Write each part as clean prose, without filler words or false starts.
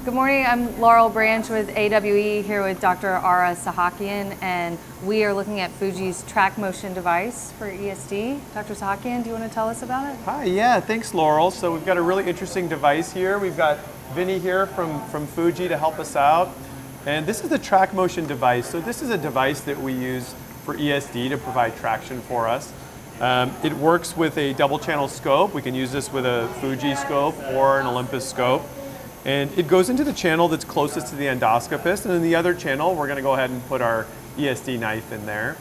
Good morning, I'm Laurel Branch with AWE here with Dr. Ara Sahakian, and we are looking at Fuji's Tracmotion device for ESD. Dr. Sahakian, do you want to tell us about it? Hi, yeah, thanks Laurel. So we've got a really interesting device here. We've got Vinny here from Fuji to help us out. And this is the Tracmotion device. So this is a device that we use for ESD to provide traction for us. It works with a double channel scope. We can use this with a Fuji scope or an Olympus scope. And it goes into the channel that's closest to the endoscopist, and in the other channel, we're gonna go ahead and put our ESD knife in there.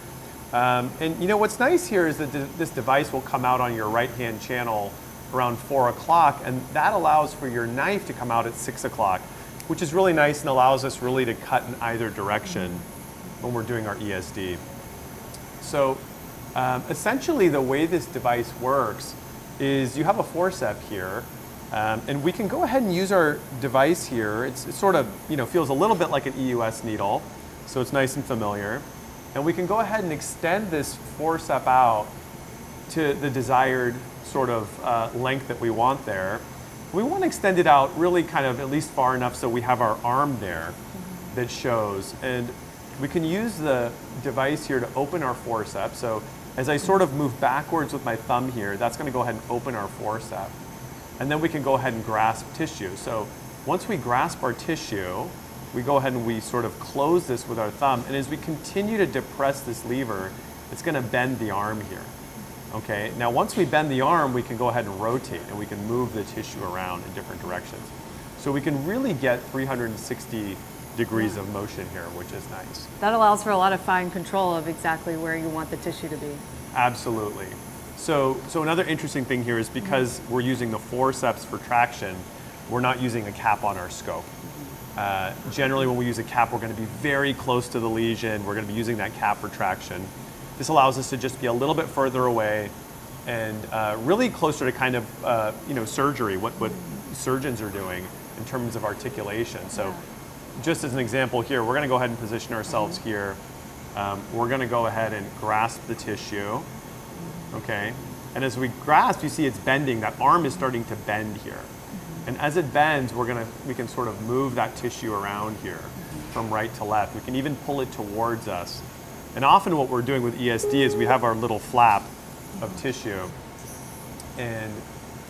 And you know, what's nice here is that this device will come out on your right-hand channel around 4 o'clock, and that allows for your knife to come out at 6 o'clock, which is really nice and allows us really to cut in either direction when we're doing our ESD. So essentially the way this device works is you have a forceps here, and we can go ahead and use our device here. It sort of, feels a little bit like an EUS needle, so it's nice and familiar. And we can go ahead and extend this forceps out to the desired sort of length that we want there. We want to extend it out really kind of at least far enough so we have our arm there that shows. And we can use the device here to open our forceps. So as I sort of move backwards with my thumb here, that's going to go ahead and open our forceps. And then we can go ahead and grasp tissue. So once we grasp our tissue, we go ahead and we sort of close this with our thumb. And as we continue to depress this lever, it's going to bend the arm here. Okay, now once we bend the arm, we can go ahead and rotate and we can move the tissue around in different directions. So we can really get 360 degrees of motion here, which is nice. That allows for a lot of fine control of exactly where you want the tissue to be. Absolutely. So another interesting thing here is because we're using the forceps for traction, we're not using a cap on our scope. Generally when we use a cap, we're going to be very close to the lesion. We're going to be using that cap for traction. This allows us to just be a little bit further away and really closer to kind of surgery, what surgeons are doing in terms of articulation. So just as an example here, we're going to go ahead and position ourselves here. We're going to go ahead and grasp the tissue. Okay, and as we grasp, you see it's bending. That arm is starting to bend here. And as it bends, we can sort of move that tissue around here from right to left. We can even pull it towards us. And often what we're doing with ESD is we have our little flap of tissue, and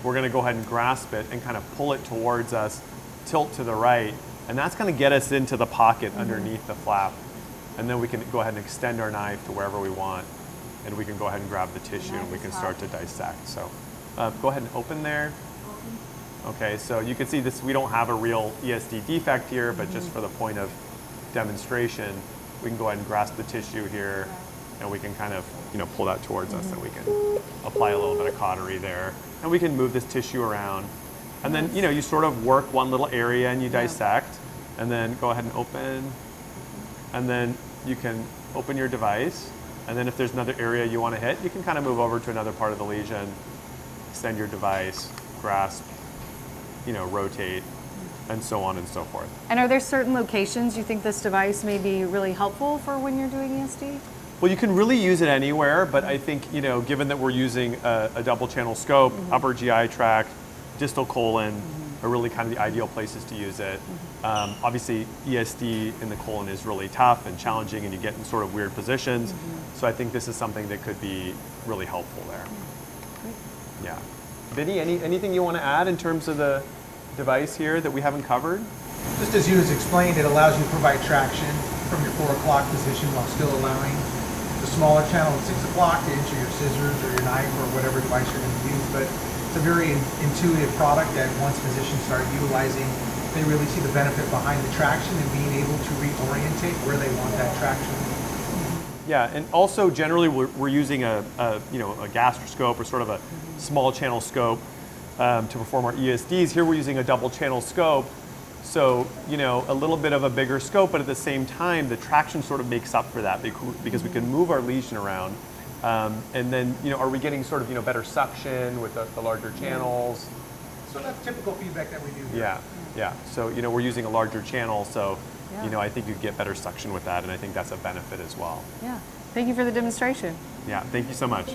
we're gonna go ahead and grasp it and kind of pull it towards us, tilt to the right, and that's gonna get us into the pocket underneath the flap. And then we can go ahead and extend our knife to wherever we want, and we can go ahead and grab the tissue and we can start to dissect. So go ahead and open there. Okay, so you can see this, we don't have a real ESD defect here, but just for the point of demonstration, we can go ahead and grasp the tissue here, and we can kind of pull that towards us, and we can apply a little bit of cautery there. And we can move this tissue around. And then you sort of work one little area and you dissect, and then go ahead and open. And then you can open your device. And then if there's another area you want to hit, you can kind of move over to another part of the lesion, extend your device, grasp, rotate, and so on and so forth. And are there certain locations you think this device may be really helpful for when you're doing ESD? Well, you can really use it anywhere, but I think, given that we're using a double channel scope, upper GI tract, distal colon, are really kind of the ideal places to use it. Obviously, ESD in the colon is really tough and challenging, and you get in sort of weird positions. So I think this is something that could be really helpful there. Great. Yeah. Vinny, anything you want to add in terms of the device here that we haven't covered? Just as you has explained, it allows you to provide traction from your 4 o'clock position while still allowing the smaller channel at 6 o'clock to enter your scissors or your knife or whatever device you're going to use. But it's a very intuitive product that once physicians start utilizing, they really see the benefit behind the traction and being able to reorientate where they want that traction. Yeah, and also generally we're using a gastroscope or sort of a small channel scope to perform our ESDs. Here we're using a double channel scope, so a little bit of a bigger scope, but at the same time the traction sort of makes up for that because we can move our lesion around. And then are we getting sort of better suction with the larger channels? So that's typical feedback that we do here. Yeah. So we're using a larger channel, so I think you get better suction with that, and I think that's a benefit as well. Yeah. Thank you for the demonstration. Yeah. Thank you so much.